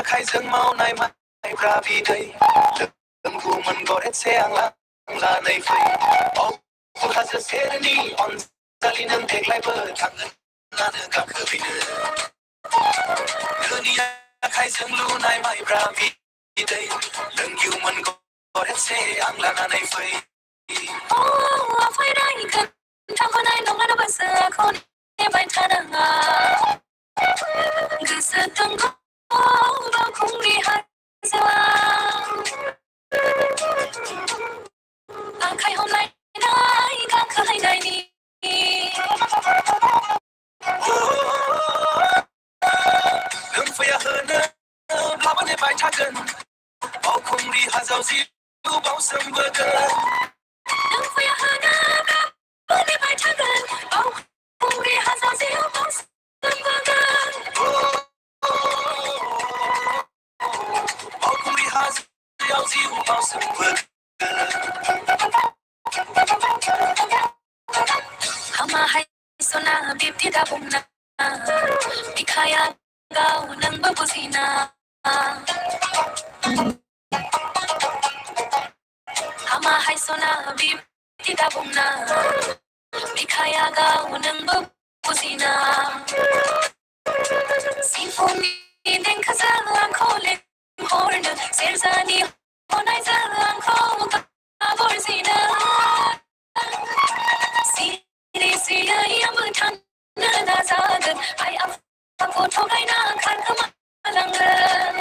आखाइजों मावनाय माइब्रा बिदै लोंगौमोन गरदसे आं लानानै फै हाजो सेरनि अनजालि नों देग्लायबो थांगोन नानो गाखोफैनो धोनि आखाइजों लुनाय माइब्रा बिदै लोंगौमोन गरदसे आं लानानै फै फैनायगोन थांख'नाय नङा बोसोरखौ नेबाय थानाङा गोसो दंखौ बावखुंग्रि हाजोआव आखाइ हमलायनाय गाखोहैनायनि लोंफैया होनो ब्लाबो नेबाय थागोन बावखुंग्रि हाजोआव जिउ बावसोमबोगोन लोंफैया होनो ब्लाबो नेबाय थागोन बावखुंग्रि हाजोआव जिउ बावसोमबोगोन बावखुंग्रि हाजोआव जिउ बावसोमबोगोन हामाहाय सना बिब्दि दाबुंना बिखाया गाव नोंबो बुजिना हामाहाय सना बिब्दि दाबुंना बिखाया गाव नोंबो बुजिना सिफुंनि देंखोजों आंखौ लेंहरनो सेरजानि हनायजों आंखौ गाबज्रिनो सिरि सिरियै आंबो थांनो नाजागोन आइ आफाखौ थगायना खारखोमालांगोन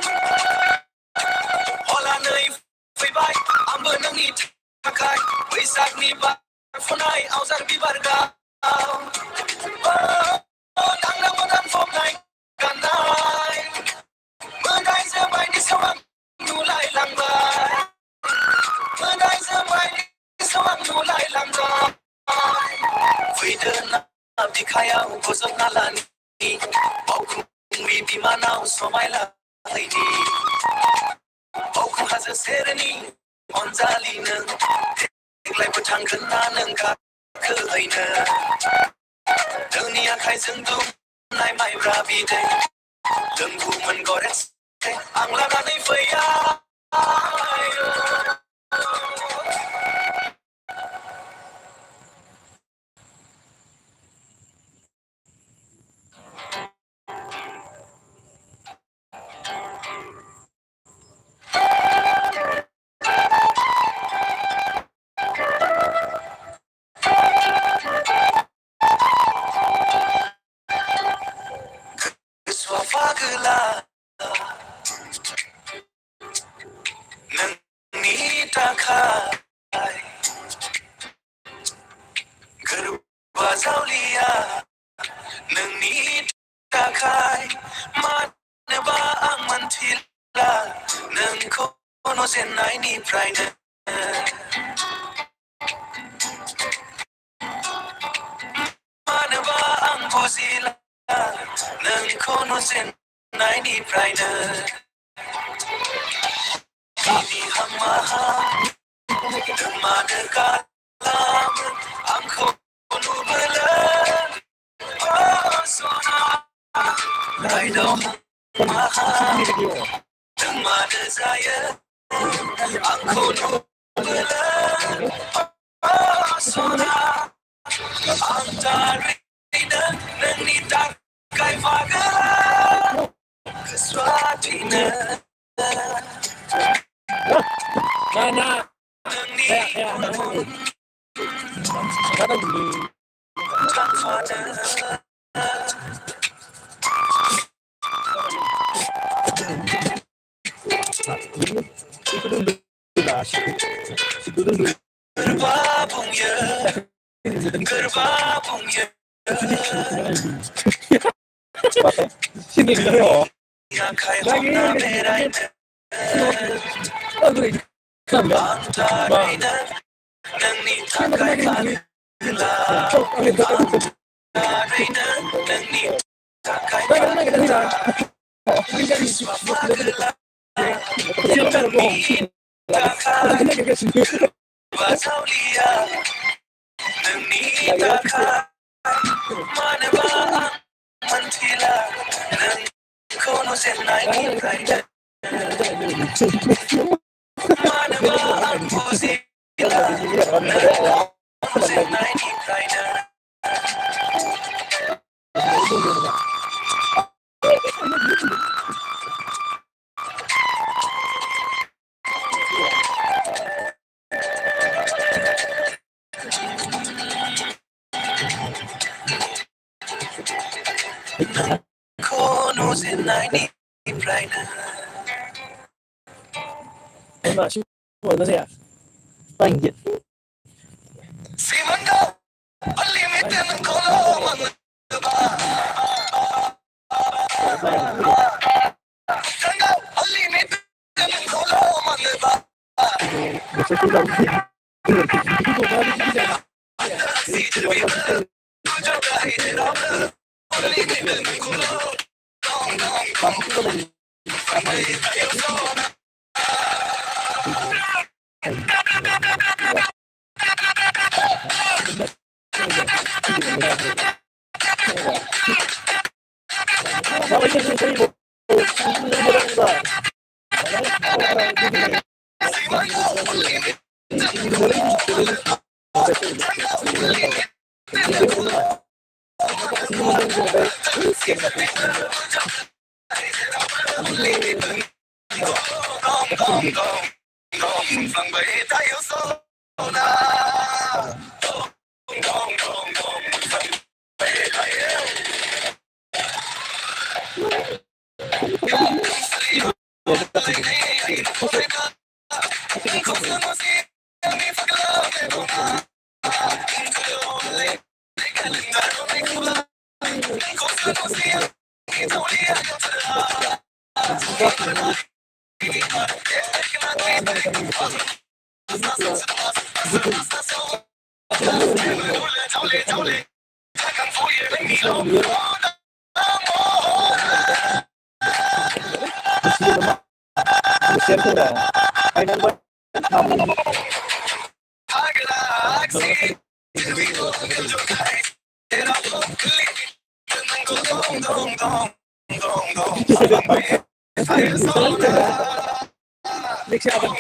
हलानै फैबाय आंबो नोंनि थाखाय बैसागनि बारफुनाय आवजार बिबार दांना मोदानफबनाय गाननाय मोदाय जोबायनि समान नुलायलांबाय मोदाय जोबायनि समान नुलायलांबाय फैदो ना बिखायाव गजबना लानि बावखुंग्रि बिमानाव समायलाहैनि बावखुं हाजो सेरनि अनजालि नों देग्लायबो थांगोन ना नों गाखोहैनो धोनि आखाइजों दुमनाय माइब्रा बिदै लोंगौमोन गरदसे आं लानानै फैया गोसोआ फागोला नोंनि थाखाय गोरबा जावलिया नोंनि थाखाय मानोबा आं मोनथिला नोंखौ नुजेननायनिफ्रायनो मानोबा आं बुजिला नोंखौ नुजेननायनिफ्रायनो बिनि हामाहा मानो गालामो आंखौ नुबोला सना रायदाव हामाहा मानो जायो आंखौ नुबोला सना आं थारैनो नोंनि थाखाय पागला गोसोआ थिनो नोंनि थांफानो गोरबा बुंयो गोरबा बुंयो आखाइ हमना बेरायनो आं थारैनो नोंनि थाखाय पागला थारैनो नोंनि थाखाय पागला गोसोआ पागला नोंनि थाखाय बाजावलिया नोंनि थाखाय मानोबा आं मोनथिला नोंखौ नुजेननायनिफ्रायनो Manaba ang pusila Namusin ay hibrida Konusin ay hibrida mà siêu nó sẽ toàn diện Simanga Unlimited ng kolo Manaba Tanga Unlimited ng kolo Manaba sẽ tự động Vang bay tayo sa na xem thế là ai đang quay Make sure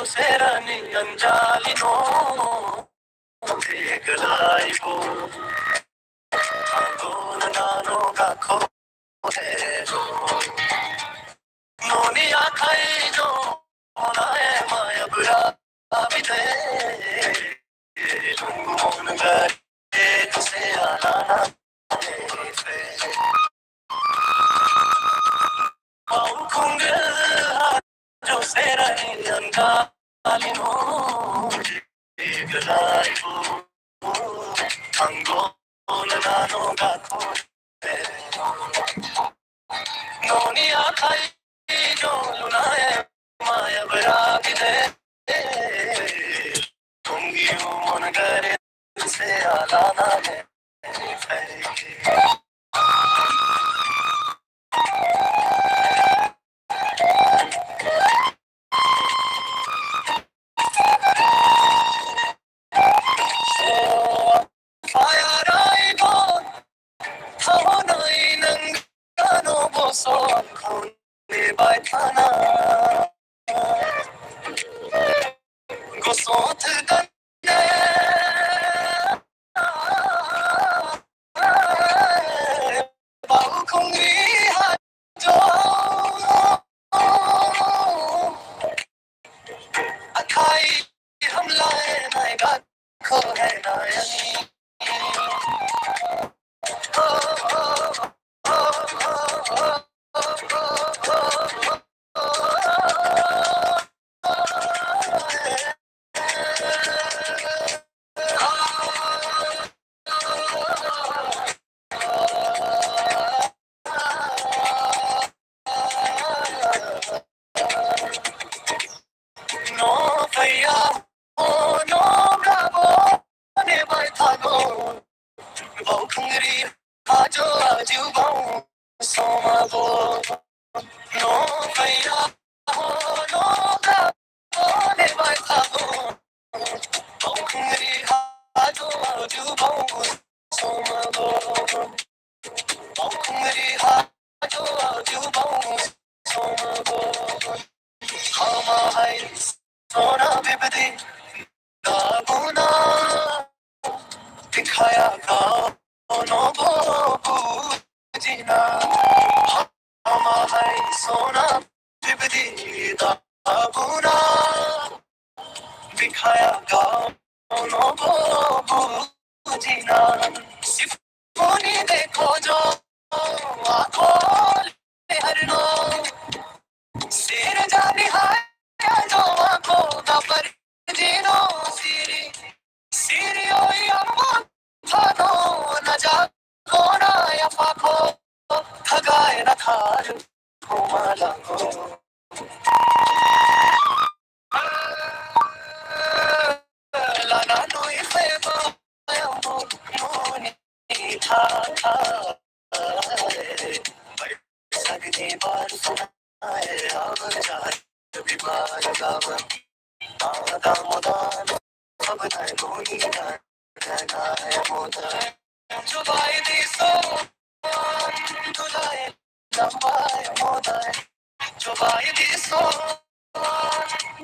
Serani anjali no Tegalai ko Agona nano लाखों है जो मोनिया खाए जो मोनाए माया बुरा भी दे मोन गए तुसे आना Maukunga Josera Yanka Alino Galaibu Tango Nano Gato Noni Akai Jo Lunae Maya Barabide Tungi Monagare Se Alana Fire I Hawanai Nangano Boson Kone Baitana Gosot Dane Balkungi Hajo Akai Hamlae Naigat Kohe Nayani No Faya No Bravo Ne Baitago Balkungri Ajo Aju Bau Soma Bo No Faya No Bravo Ne Baitago Balkungri Ajo Aju Bau Soma Bo Balkungri Ajo Aju Bau Soma Bo Hama Hai Sona Bibdi Daguna दिखाया गानों को जीना हमारे सोना बिबदी दागुना दिखाया गानों को जीना सिर्फ देखो जो आँखों में हर नो सिर जाने हाय जो आँखों का पर जीनो सिरी सिरियो या Fano naja kona ya fako Kagae na karu kumalako Lana no ifebo Ayamo moni itaka Sagni bar suna Avar jai Bibar gavan Ada modan Abdai moni dan Nagae modan Jubai di so Jubai Lambai modai Jubai di so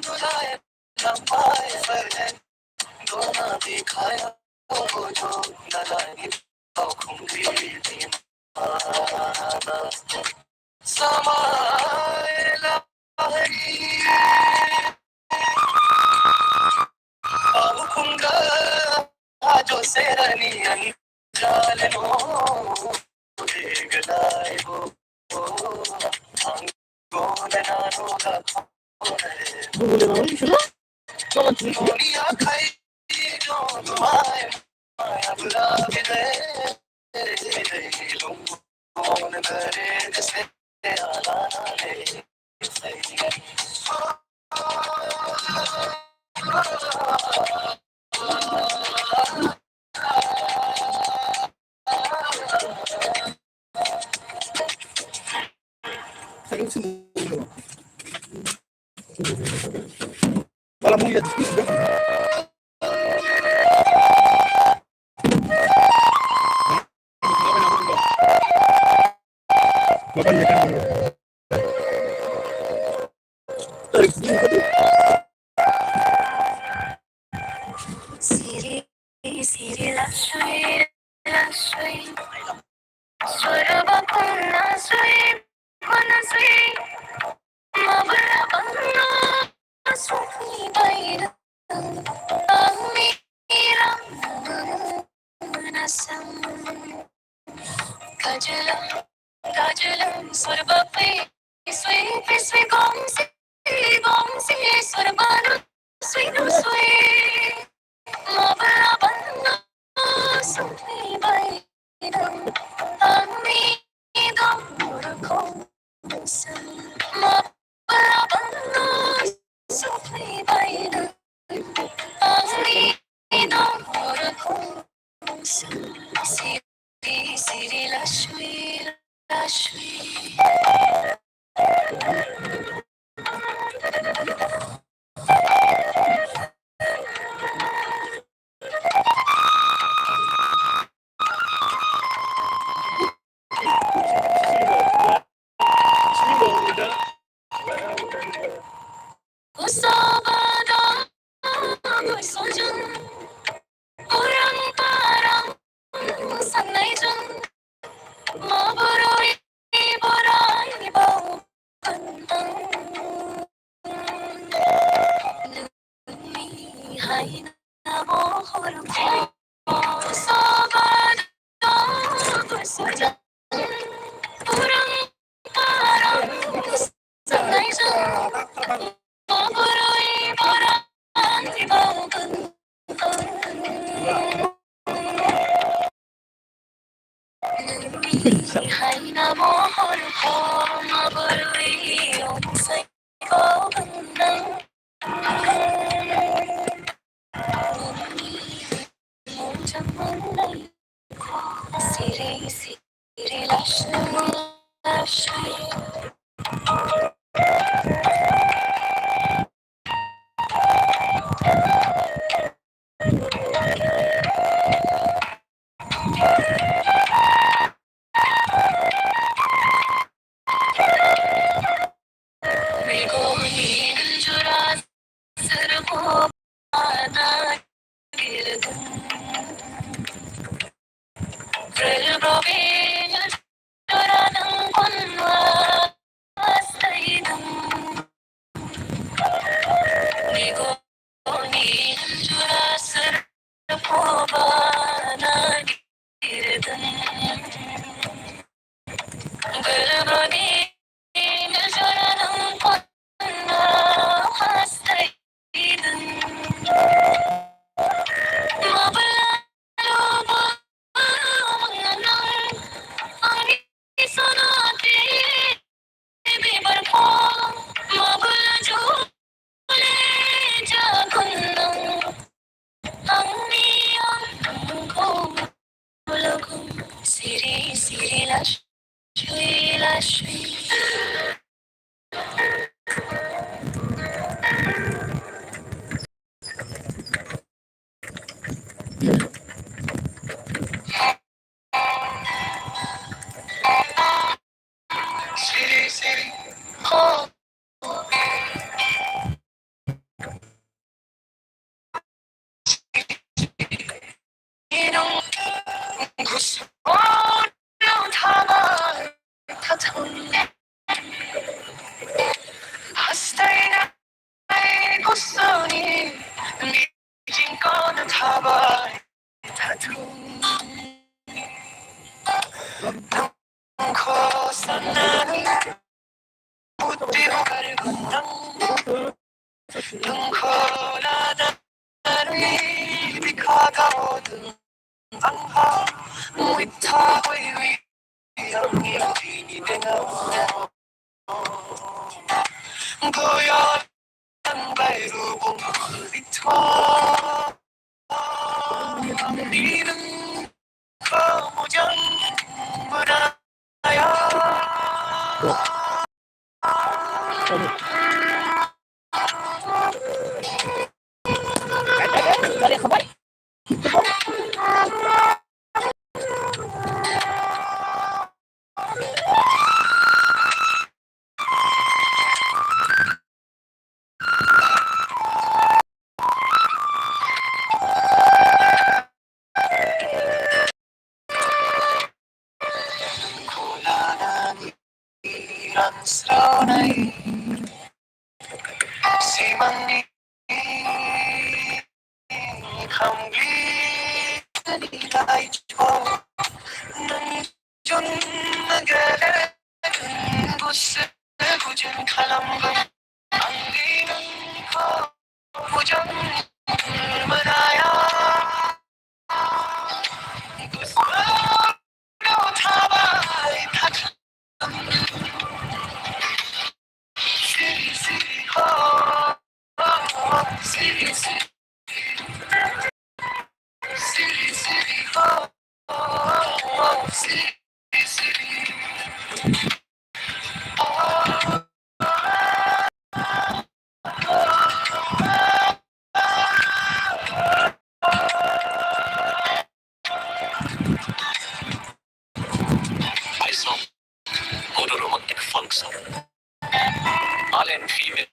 Jubai Lambai ferde Dona dikhaya Ho jo Nalai Balkungi di Mana Samay Lahari Balkunga Ajo Serani Jaleno Galaibo Tango Nano Gato Monia Kai Jo Maya Bula Vide Mon Gare Se Alana Fala mulher difícil, né? Siri, Siri, lasciai, lasciai. Swarabakuna sui, kuna sui, mabarabana sui baida, amira nasam, kajalam, kajalam, swarbapi, sui, sui gongsi, gongsi, swarbanu, sui, sui, mabarabana sui baida, amida murko. Siri Lakshmi, Lakshmi. Usabada, Sojan, Orang Parang, Sanaijan, Mabururi, Borai, Bau, Lumi, Haina, Mohor, Usabada, Sojan, Orang Parang, Sanaijan, Mabururi, Borai, Bau, Hai Namo Horu Mabururi Om Sai Govinda Om Chamandai Siri Siri Lakshmi Lakshmi Begoni Jura Sarvo Ana Girdum Provin Juranam Kunva Astaidam Begoni Jura Sarvo Ana Girdum Gulbani Sharanam Panna Hastaidan Mabalaluba Manganam Ani Sonati Bibarpa Mabalaju Jagunam Aniyam Gulagum Siri Siri Lakshmi Lakshmi Siri Siri Oh Inong gusto ng tama tatanong hasta'y na ay gusto ni Nijing ko ng tama tatanong ko sana buti mo karagundang ko na narinig ikagawa Angha Muitawi Yang Ini Dengan Goyang Baru Ito Ninem Kemudian Budaya transronay Simangni Kambli Nilay Cho Nang Chun Nagare Bus Bujan Kalamgam Anggi Nang Ko Bujan Maraya Bus No Tabai Pat City City Ho City City City City Ho City City I saw autoromantic funk song. Male and female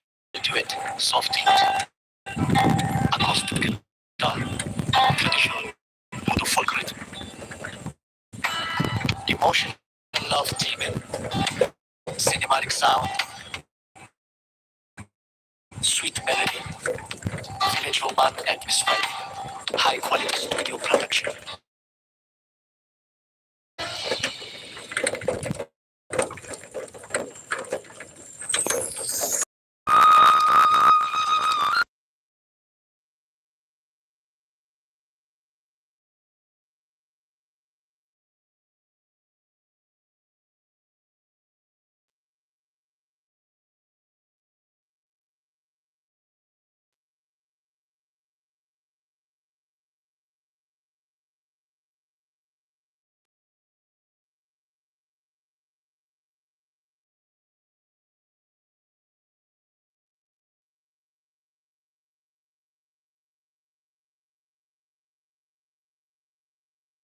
duet, soft heat, acoustic guitar, traditional Modo folk rhythm, emotion, love theme, cinematic sound, sweet melody, village romantic atmosphere, high quality studio production.